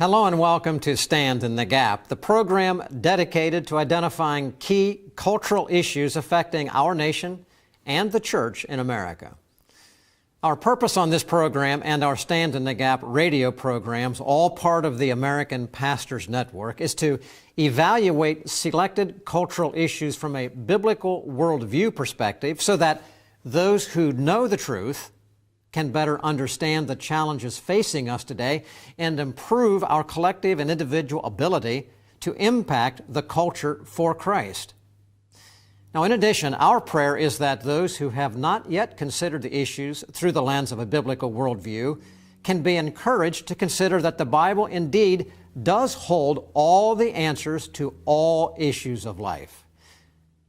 Hello and welcome to Stand in the Gap, the program dedicated to identifying key cultural issues affecting our nation and the church in America. Our purpose on this program and our Stand in the Gap radio programs, all part of the American Pastors Network, is to evaluate selected cultural issues from a biblical worldview perspective so that those who know the truth can better understand the challenges facing us today and improve our collective and individual ability to impact the culture for Christ. Now, in addition, our prayer is that those who have not yet considered the issues through the lens of a biblical worldview can be encouraged to consider that the Bible indeed does hold all the answers to all issues of life.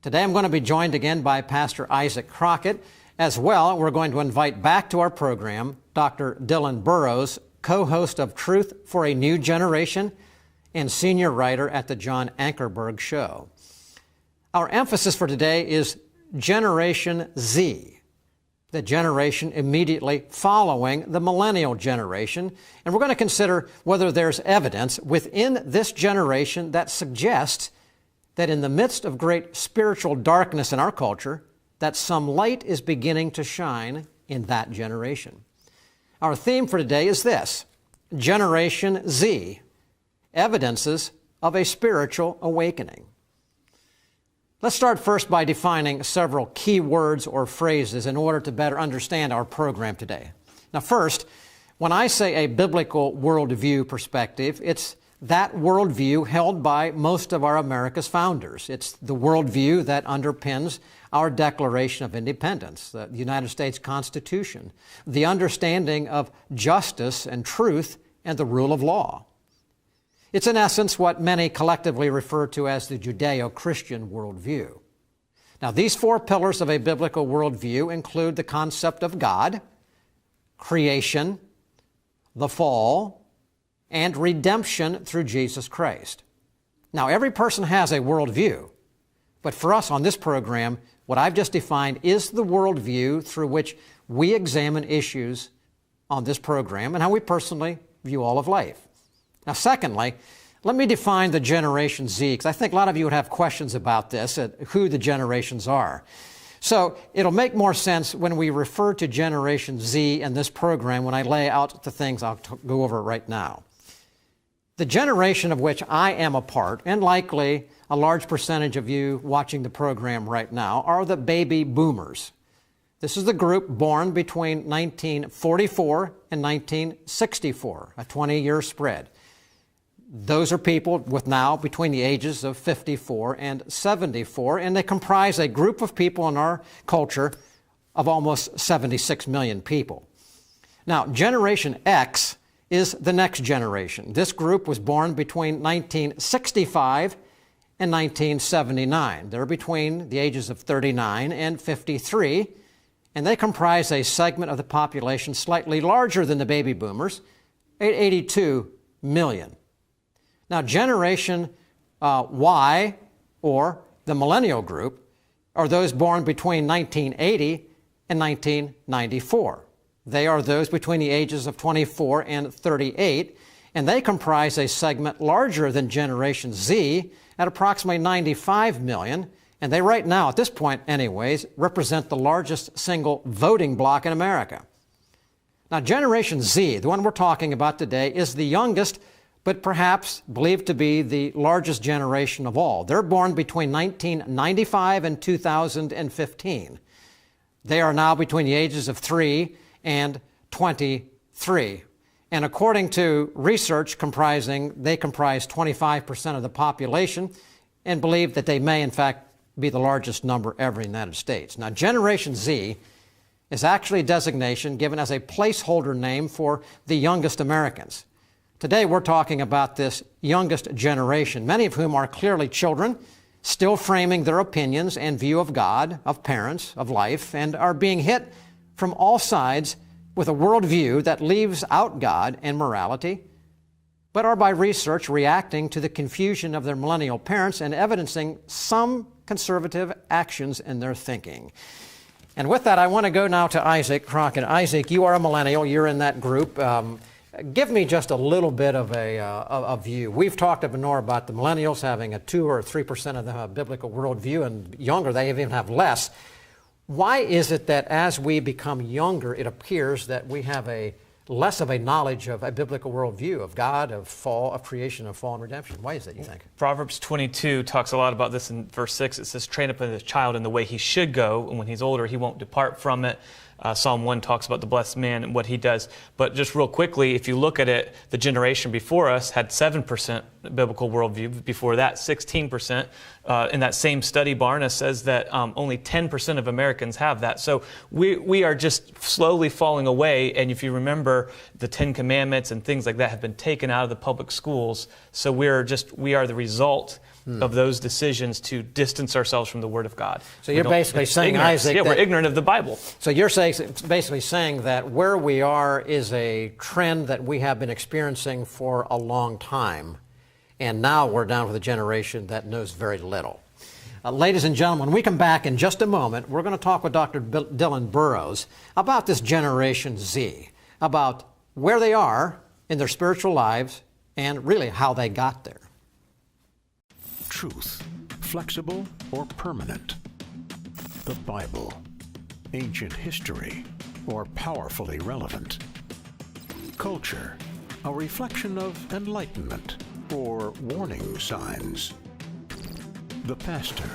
Today I'm going to be joined again by Pastor Isaac Crockett. As well, we're going to invite back to our program Dr. Dillon Burroughs, co-host of Truth for a New Generation and senior writer at the John Ankerberg Show. Our emphasis for today is Generation Z, the generation immediately following the millennial generation, and we're going to consider whether there's evidence within this generation that suggests that in the midst of great spiritual darkness in our culture, that some light is beginning to shine in that generation. Our theme for today is this: Generation Z, evidences of a spiritual awakening. Let's start first by defining several key words or phrases in order to better understand our program today. Now first, when I say a biblical worldview perspective, it's that worldview held by most of our America's founders. It's the worldview that underpins our Declaration of Independence, the United States Constitution, the understanding of justice and truth and the rule of law. It's in essence what many collectively refer to as the Judeo-Christian worldview. Now, these four pillars of a biblical worldview include the concept of God, creation, the fall, and redemption through Jesus Christ. Now, every person has a worldview, but for us on this program, what I've just defined is the worldview through which we examine issues on this program and how we personally view all of life. Now, secondly, let me define the Generation Z, because I think a lot of you would have questions about this, who the generations are. So it'll make more sense when we refer to Generation Z in this program when I lay out the things I'll go over right now. The generation of which I am a part, and likely a large percentage of you watching the program right now, are the baby boomers. This is the group born between 1944 and 1964, a 20-year spread. Those are people with now between the ages of 54 and 74, and they comprise a group of people in our culture of almost 76 million people. Now, Generation X is the next generation. This group was born between 1965 and 1979. They're between the ages of 39 and 53, and they comprise a segment of the population slightly larger than the baby boomers, 82 million. Now, Generation Y, or the millennial group, are those born between 1980 and 1994. They are those between the ages of 24 and 38, and they comprise a segment larger than Generation Z at approximately 95 million, and they right now, at this point anyways, represent the largest single voting bloc in America. Now, Generation Z, the one we're talking about today, is the youngest, but perhaps believed to be the largest generation of all. They're born between 1995 and 2015. They are now between the ages of 3 and 23. And according to research they comprise 25% of the population and believe that they may, in fact, be the largest number ever in the United States. Now, Generation Z is actually a designation given as a placeholder name for the youngest Americans. Today, we're talking about this youngest generation, many of whom are clearly children, still framing their opinions and view of God, of parents, of life, and are being hit from all sides with a worldview that leaves out God and morality, but are by research reacting to the confusion of their millennial parents and evidencing some conservative actions in their thinking. And with that, I want to go now to Isaac Crockett. Isaac, you are a millennial. You're in that group. Give me just a little bit of a view. We've talked more about the millennials having a 2 or 3% of the biblical worldview, and younger, they even have less. Why is it that as we become younger, it appears that we have less of a knowledge of a biblical worldview of God, of fall, of creation, of fall and redemption? Why is that, you think? Proverbs 22 talks a lot about this in verse 6. It says, train up a child in the way he should go, and when he's older, he won't depart from it. Psalm 1 talks about the blessed man and what he does. But just real quickly, if you look at it, the generation before us had 7% biblical worldview. Before that, 16%. In that same study, Barna says that only 10% of Americans have that. So we are just slowly falling away. And if you remember, the Ten Commandments and things like that have been taken out of the public schools. So we are the result of those decisions to distance ourselves from the Word of God. So you're basically saying, Isaac... Yeah, we're ignorant of the Bible. So you're basically saying that where we are is a trend that we have been experiencing for a long time, and now we're down with a generation that knows very little. Ladies and gentlemen, when we come back in just a moment, we're going to talk with Dr. Dillon Burroughs about this Generation Z, about where they are in their spiritual lives and really how they got there. Truth, flexible or permanent? The Bible, ancient history, or powerfully relevant? Culture, a reflection of enlightenment or warning signs? The pastor,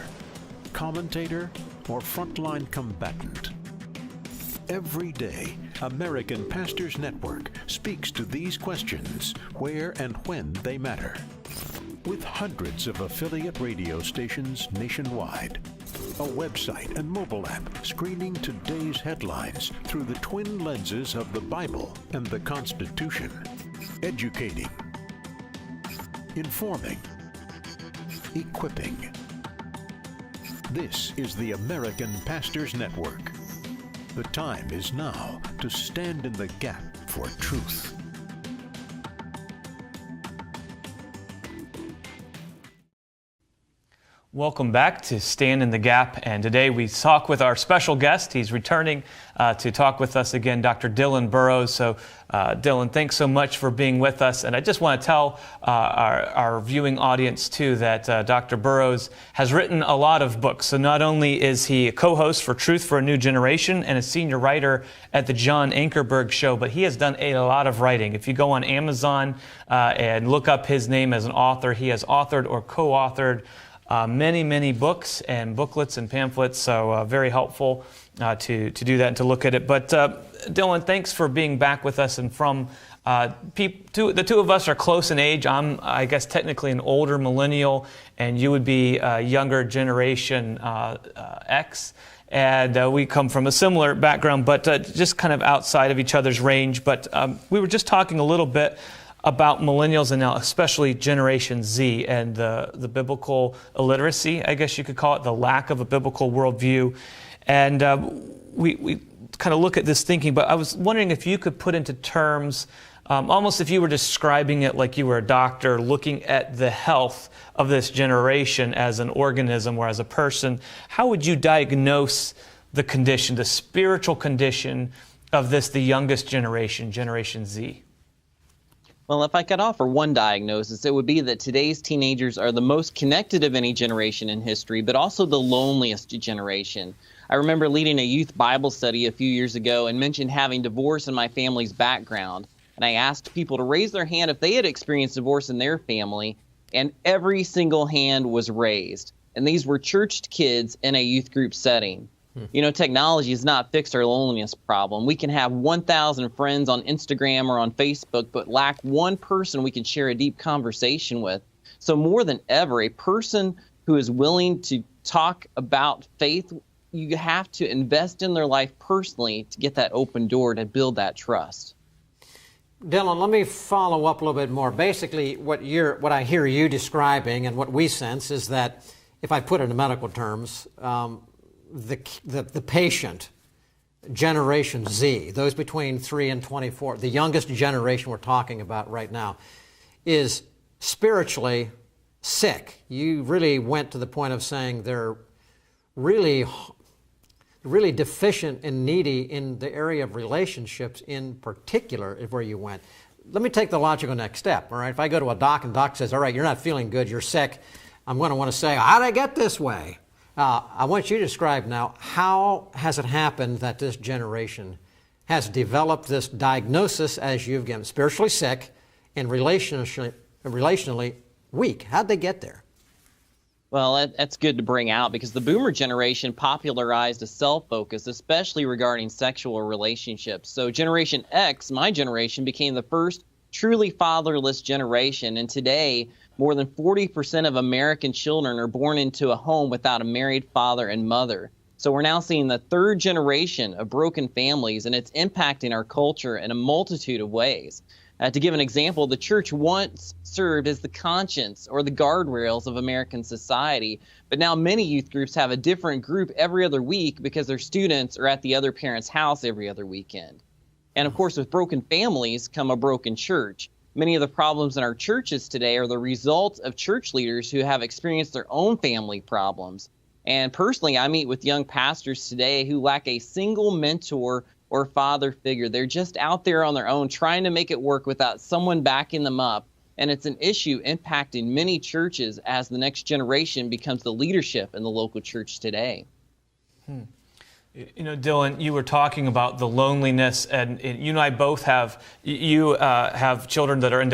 commentator, or frontline combatant? Every day, American Pastors Network speaks to these questions where and when they matter. With hundreds of affiliate radio stations nationwide, a website and mobile app screening today's headlines through the twin lenses of the Bible and the Constitution, educating, informing, equipping. This is the American Pastors Network. The time is now to stand in the gap for truth. Welcome back to Stand in the Gap, and today we talk with our special guest. He's returning to talk with us again, Dr. Dillon Burroughs. So, Dillon, thanks so much for being with us. And I just want to tell our viewing audience, too, that Dr. Burroughs has written a lot of books. So not only is he a co-host for Truth for a New Generation and a senior writer at the John Ankerberg Show, but he has done a lot of writing. If you go on Amazon and look up his name as an author, he has authored or co-authored many books and booklets and pamphlets, so very helpful to do that and to look at it. But Dillon, thanks for being back with us. And from the two of us are close in age. I'm, I guess, technically an older millennial, and you would be younger generation X. And we come from a similar background, but just kind of outside of each other's range. But we were just talking a little bit about millennials and now especially Generation Z and the biblical illiteracy, I guess you could call it, the lack of a biblical worldview. And we kind of look at this thinking, but I was wondering if you could put into terms, almost if you were describing it like you were a doctor looking at the health of this generation as an organism or as a person, how would you diagnose the condition, the spiritual condition of the youngest generation, Generation Z? Well, if I could offer one diagnosis, it would be that today's teenagers are the most connected of any generation in history, but also the loneliest generation. I remember leading a youth Bible study a few years ago and mentioned having divorce in my family's background. And I asked people to raise their hand if they had experienced divorce in their family, and every single hand was raised. And these were churched kids in a youth group setting. You know, technology has not fixed our loneliness problem. We can have 1,000 friends on Instagram or on Facebook, but lack one person we can share a deep conversation with. So more than ever, a person who is willing to talk about faith, you have to invest in their life personally to get that open door to build that trust. Dillon, let me follow up a little bit more. Basically, what I hear you describing and what we sense is that, if I put it in medical terms, the patient, Generation Z, those between 3 and 24, the youngest generation we're talking about right now, is spiritually sick. You really went to the point of saying they're really deficient and needy in the area of relationships in particular, is where you went. let me take the logical next step, all right? If I go to a doc and doc says, all right, you're not feeling good, you're sick, I'm going to want to say, how did I get this way? I want you to describe now, how has it happened that this generation has developed this diagnosis as you've given, spiritually sick and relationally weak? How'd they get there? Well, that's good to bring out because the boomer generation popularized a self-focus, especially regarding sexual relationships. So Generation X, my generation, became the first truly fatherless generation. And today, more than 40% of American children are born into a home without a married father and mother. So we're now seeing the third generation of broken families, and it's impacting our culture in a multitude of ways. To give an example, the church once served as the conscience or the guardrails of American society, but now many youth groups have a different group every other week because their students are at the other parent's house every other weekend. And of course, with broken families come a broken church. Many of the problems in our churches today are the result of church leaders who have experienced their own family problems. And personally, I meet with young pastors today who lack a single mentor or father figure. They're just out there on their own trying to make it work without someone backing them up. And it's an issue impacting many churches as the next generation becomes the leadership in the local church today. You know, Dillon, you were talking about the loneliness, and you and I both have children that are a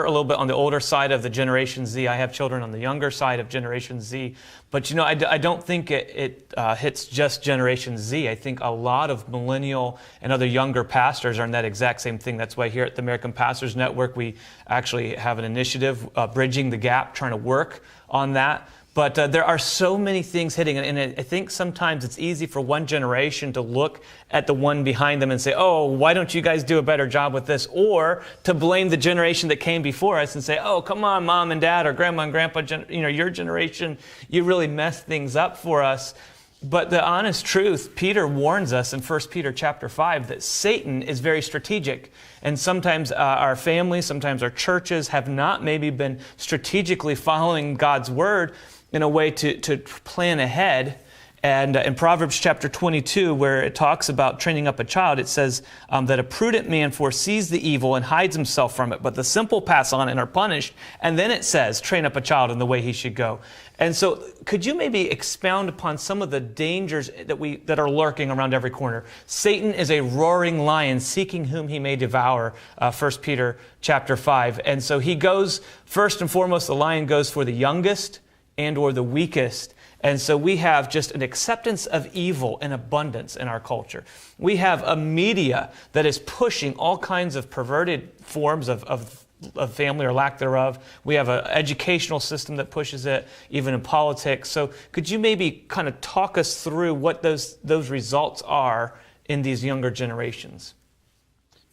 little bit on the older side of the Generation Z. I have children on the younger side of Generation Z. But, you know, I don't think it hits just Generation Z. I think a lot of millennial and other younger pastors are in that exact same thing. That's why here at the American Pastors Network, we actually have an initiative, Bridging the Gap, trying to work on that. But there are so many things hitting, and I think sometimes it's easy for one generation to look at the one behind them and say, oh, why don't you guys do a better job with this? Or to blame the generation that came before us and say, oh, come on, mom and dad or grandma and grandpa, your generation, you really messed things up for us. But the honest truth, Peter warns us in 1 Peter chapter 5 that Satan is very strategic. And sometimes our families, sometimes our churches have not maybe been strategically following God's word in a way to plan ahead. And in Proverbs chapter 22, where it talks about training up a child, it says that a prudent man foresees the evil and hides himself from it, but the simple pass on and are punished. And then it says, train up a child in the way he should go. And so could you maybe expound upon some of the dangers that are lurking around every corner? Satan is a roaring lion seeking whom he may devour, 1 Peter chapter 5. And so he goes, first and foremost, the lion goes for the youngest and or the weakest. And so we have just an acceptance of evil in abundance in our culture. We have a media that is pushing all kinds of perverted forms of family or lack thereof. We have an educational system that pushes it, even in politics. So could you maybe kind of talk us through what those results are in these younger generations?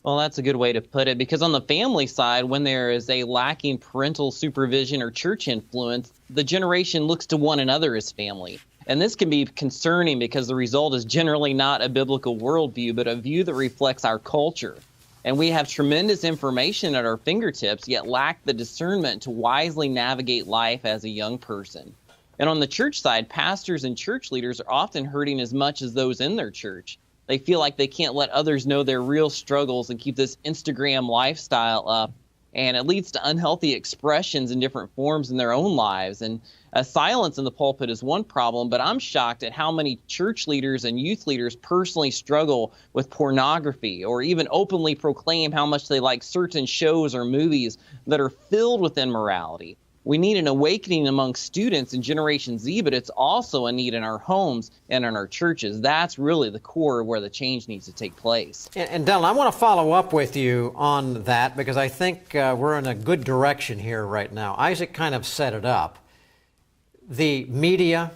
Well, that's a good way to put it, because on the family side, when there is a lacking parental supervision or church influence, the generation looks to one another as family. And this can be concerning because the result is generally not a biblical worldview, but a view that reflects our culture. And we have tremendous information at our fingertips, yet lack the discernment to wisely navigate life as a young person. And on the church side, pastors and church leaders are often hurting as much as those in their church. They feel like they can't let others know their real struggles and keep this Instagram lifestyle up. And it leads to unhealthy expressions in different forms in their own lives. And silence in the pulpit is one problem, but I'm shocked at how many church leaders and youth leaders personally struggle with pornography or even openly proclaim how much they like certain shows or movies that are filled with immorality. We need an awakening among students in Generation Z, but it's also a need in our homes and in our churches. That's really the core of where the change needs to take place. And Dillon, I want to follow up with you on that because I think we're in a good direction here right now. Isaac kind of set it up. The media,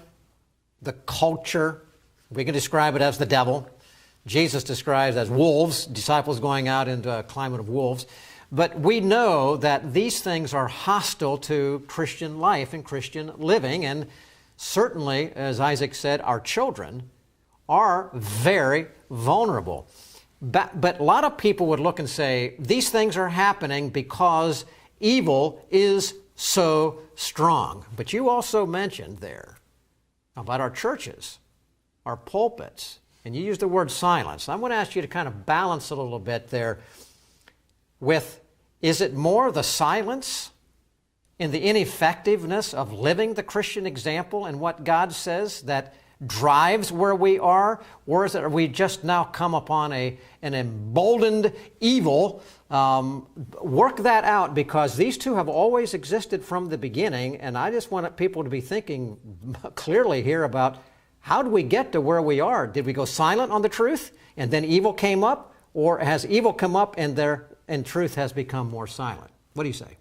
the culture, we can describe it as the devil. Jesus describes it as wolves, disciples going out into a climate of wolves. But we know that these things are hostile to Christian life and Christian living, and certainly, as Isaac said, our children are very vulnerable. But a lot of people would look and say, these things are happening because evil is so strong. But you also mentioned there about our churches, our pulpits, and you used the word silence. I want to ask you to kind of balance it a little bit there with Is it more the silence and the ineffectiveness of living the Christian example and what God says that drives where we are? Or is it, are we just now come upon an emboldened evil? Work that out, because these two have always existed from the beginning, and I just want people to be thinking clearly here about how do we get to where we are? Did we go silent on the truth and then evil came up? Or has evil come up and truth has become more silent? What do you say?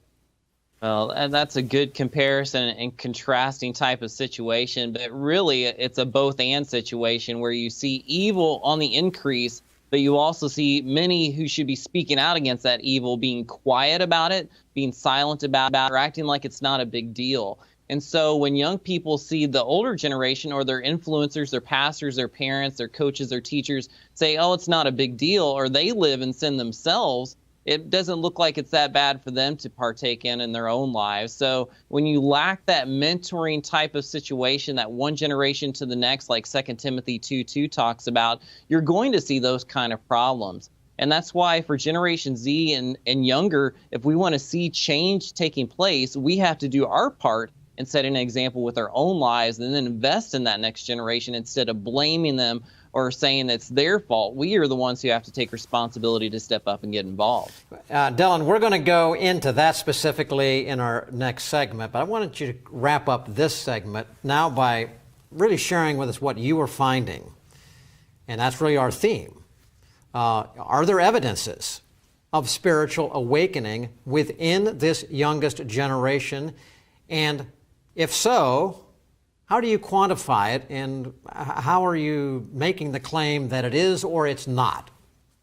Well, and that's a good comparison and contrasting type of situation, but really it's a both-and situation where you see evil on the increase, but you also see many who should be speaking out against that evil being quiet about it, being silent about it, or acting like it's not a big deal. And so when young people see the older generation or their influencers, their pastors, their parents, their coaches, their teachers say, oh, it's not a big deal, or they live in sin themselves, it doesn't look like it's that bad for them to partake in their own lives. So when you lack that mentoring type of situation, that one generation to the next, like 2 Timothy 2:2 talks about, you're going to see those kind of problems. And that's why for Generation Z and younger, if we want to see change taking place, we have to do our part in setting an example with our own lives and then invest in that next generation instead of blaming them or saying it's their fault. We are the ones who have to take responsibility to step up and get involved. Dillon, we're going to go into that specifically in our next segment, but I wanted you to wrap up this segment now by really sharing with us what you are finding. And that's really our theme. Are there evidences of spiritual awakening within this youngest generation? And if so, how do you quantify it, and how are you making the claim that it is or it's not?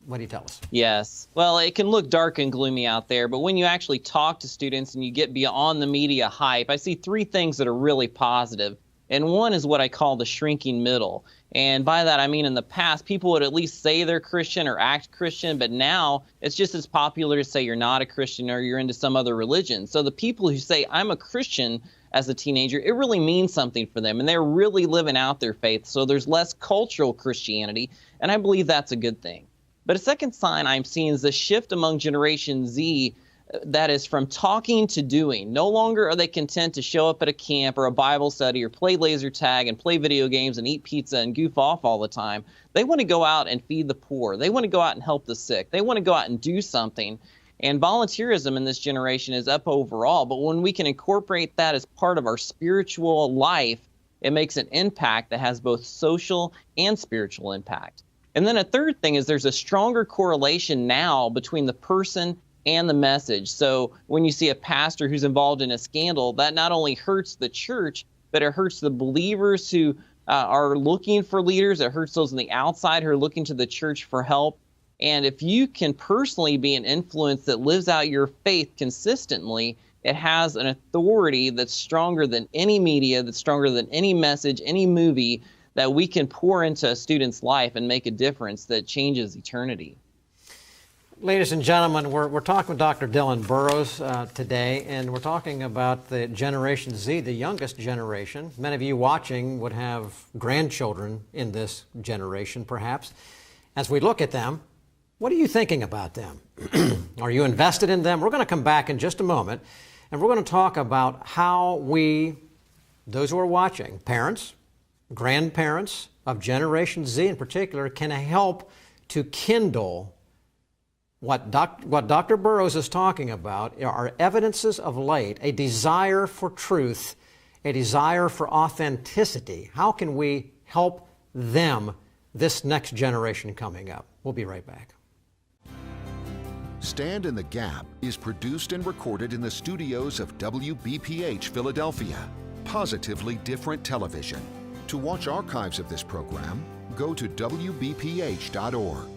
What do you tell us? Yes. Well, it can look dark and gloomy out there, but when you actually talk to students and you get beyond the media hype, I see three things that are really positive. And one is what I call the shrinking middle. And by that, I mean in the past, people would at least say they're Christian or act Christian, but now it's just as popular to say you're not a Christian or you're into some other religion. So the people who say, I'm a Christian as a teenager, it really means something for them, and they're really living out their faith. So there's less cultural Christianity, and I believe that's a good thing. But a second sign I'm seeing is the shift among Generation Z that is from talking to doing. No longer are they content to show up at a camp or a Bible study or play laser tag and play video games and eat pizza and goof off all the time. They want to go out and feed the poor. They want to go out and help the sick. They want to go out and do something. And volunteerism in this generation is up overall, but when we can incorporate that as part of our spiritual life, it makes an impact that has both social and spiritual impact. And then a third thing is there's a stronger correlation now between the person and the message. So when you see a pastor who's involved in a scandal, that not only hurts the church, but it hurts the believers who are looking for leaders. It hurts those on the outside who are looking to the church for help. And if you can personally be an influence that lives out your faith consistently, it has an authority that's stronger than any media, that's stronger than any message, any movie that we can pour into a student's life and make a difference that changes eternity. Ladies and gentlemen, we're talking with Dr. Dillon Burroughs today, and we're talking about the Generation Z, the youngest generation. Many of you watching would have grandchildren in this generation, perhaps. As we look at them, what are you thinking about them? Are you invested in them? We're going to come back in just a moment, and we're going to talk about how we, those who are watching, parents, grandparents of Generation Z in particular, can help to kindle what Dr. Burroughs is talking about are evidences of light, a desire for truth, a desire for authenticity. How can we help them, this next generation coming up? We'll be right back. Stand in the Gap is produced and recorded in the studios of WBPH Philadelphia, positively different television. To watch archives of this program, go to WBPH.org.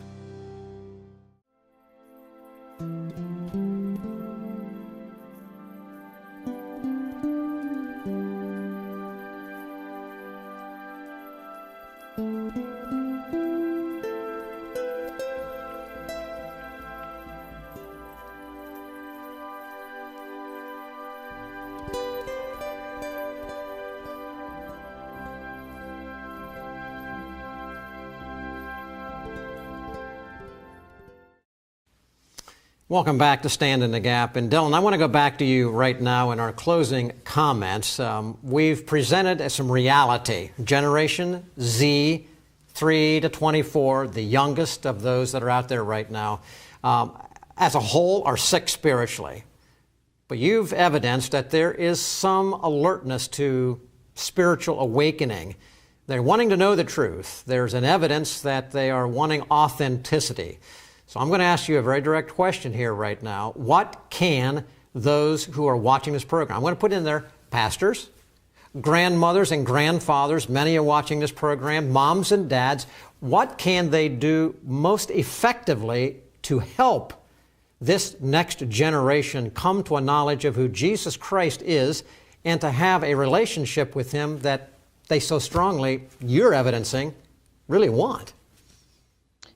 Welcome back to Stand in the Gap. And Dillon, I want to go back to you right now in our closing comments. We've presented some reality. Generation Z, 3 to 24, the youngest of those that are out there right now, as a whole are sick spiritually. But you've evidenced that there is some alertness to spiritual awakening. They're wanting to know the truth. There's an evidence that they are wanting authenticity. So I'm going to ask you a very direct question here right now. What can those who are watching this program, I'm going to put in there pastors, grandmothers and grandfathers, many are watching this program, moms and dads, what can they do most effectively to help this next generation come to a knowledge of who Jesus Christ is and to have a relationship with Him that they so strongly, you're evidencing, really want?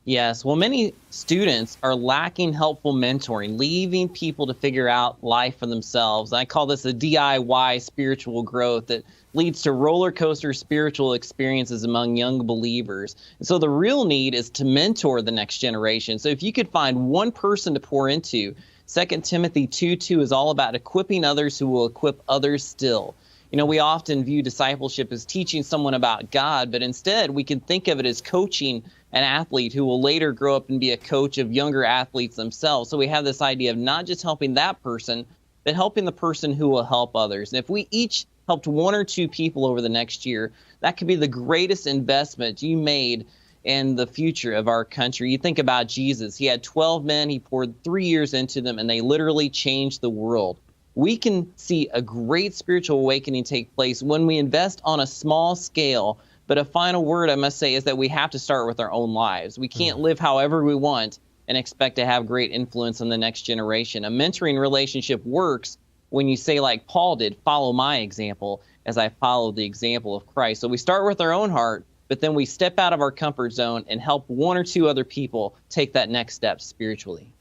Yes, well, many students are lacking helpful mentoring, leaving people to figure out life for themselves. I call this a DIY spiritual growth that leads to roller coaster spiritual experiences among young believers. And so the real need is to mentor the next generation. So if you could find one person to pour into, 2 Timothy 2:2 is all about equipping others who will equip others still. You know, we often view discipleship as teaching someone about God, but instead we can think of it as coaching an athlete who will later grow up and be a coach of younger athletes themselves. So we have this idea of not just helping that person, but helping the person who will help others. And if we each helped one or two people over the next year, that could be the greatest investment you made in the future of our country. You think about Jesus. He had 12 men. He poured 3 years into them, and they literally changed the world. We can see a great spiritual awakening take place when we invest on a small scale. But a final word I must say is that we have to start with our own lives. We can't live however we want and expect to have great influence on the next generation. A mentoring relationship works when you say, like Paul did, follow my example as I follow the example of Christ. So we start with our own heart, but then we step out of our comfort zone and help one or two other people take that next step spiritually.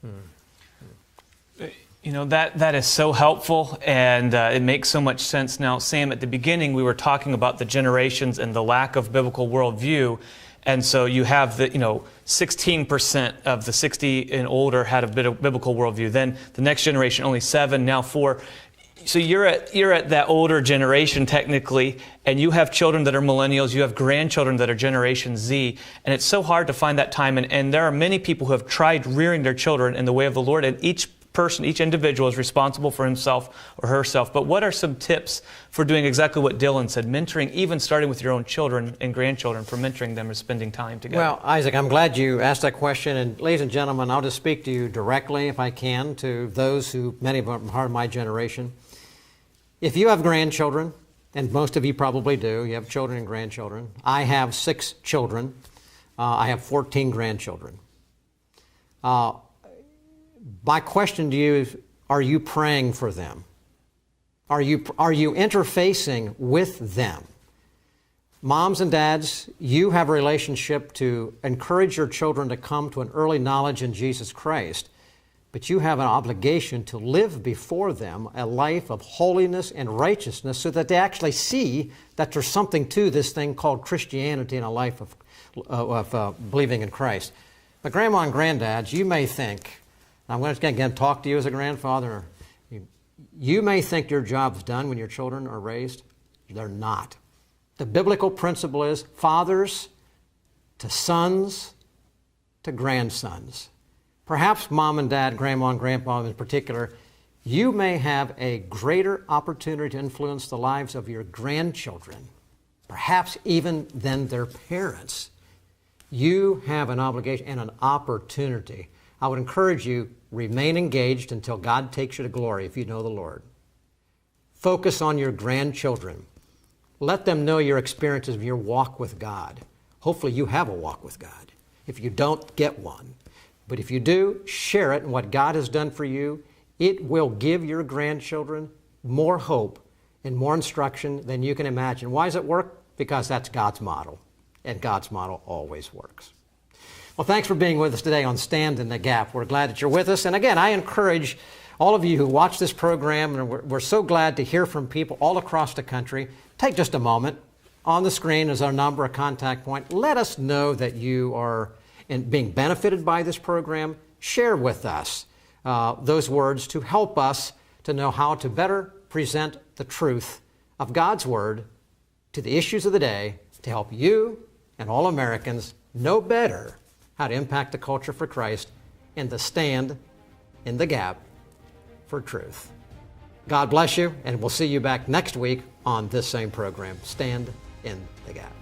You know, that is so helpful, and it makes so much sense now. Sam, at the beginning, we were talking about the generations and the lack of biblical worldview. And so you have 16% of the 60 and older had a bit of biblical worldview. Then the next generation, only 7, now 4. So you're at that older generation technically, and you have children that are millennials, you have grandchildren that are Generation Z, and it's so hard to find that time. And there are many people who have tried rearing their children in the way of the Lord, and each individual is responsible for himself or herself. But what are some tips for doing exactly what Dillon said, mentoring, even starting with your own children and grandchildren, for mentoring them or spending time together? Well, Isaac, I'm glad you asked that question. And ladies and gentlemen, I'll just speak to you directly, if I can, to those who, many of them are part of my generation. If you have grandchildren, and most of you probably do, you have children and grandchildren. I have 6 children. I have 14 grandchildren. My question to you is, are you praying for them? Are you interfacing with them? Moms and dads, you have a relationship to encourage your children to come to an early knowledge in Jesus Christ, but you have an obligation to live before them a life of holiness and righteousness so that they actually see that there's something to this thing called Christianity and a life of believing in Christ. But grandma and granddads, you may think, I'm going to again talk to you as a grandfather. You may think your job's done when your children are raised. They're not. The biblical principle is fathers to sons to grandsons. Perhaps mom and dad, grandma and grandpa in particular, you may have a greater opportunity to influence the lives of your grandchildren, perhaps even than their parents. You have an obligation and an opportunity. I would encourage you, remain engaged until God takes you to glory if you know the Lord. Focus on your grandchildren. Let them know your experiences of your walk with God. Hopefully you have a walk with God. If you don't, get one. But if you do, share it and what God has done for you. It will give your grandchildren more hope and more instruction than you can imagine. Why does it work? Because that's God's model, and God's model always works. Well, thanks for being with us today on Stand in the Gap. We're glad that you're with us. And again, I encourage all of you who watch this program, and we're so glad to hear from people all across the country. Take just a moment. On the screen is our number, a contact point. Let us know that you are being benefited by this program. Share with us those words to help us to know how to better present the truth of God's Word to the issues of the day to help you and all Americans know better how to impact the culture for Christ and to stand in the gap for truth. God bless you, and we'll see you back next week on this same program, Stand in the Gap.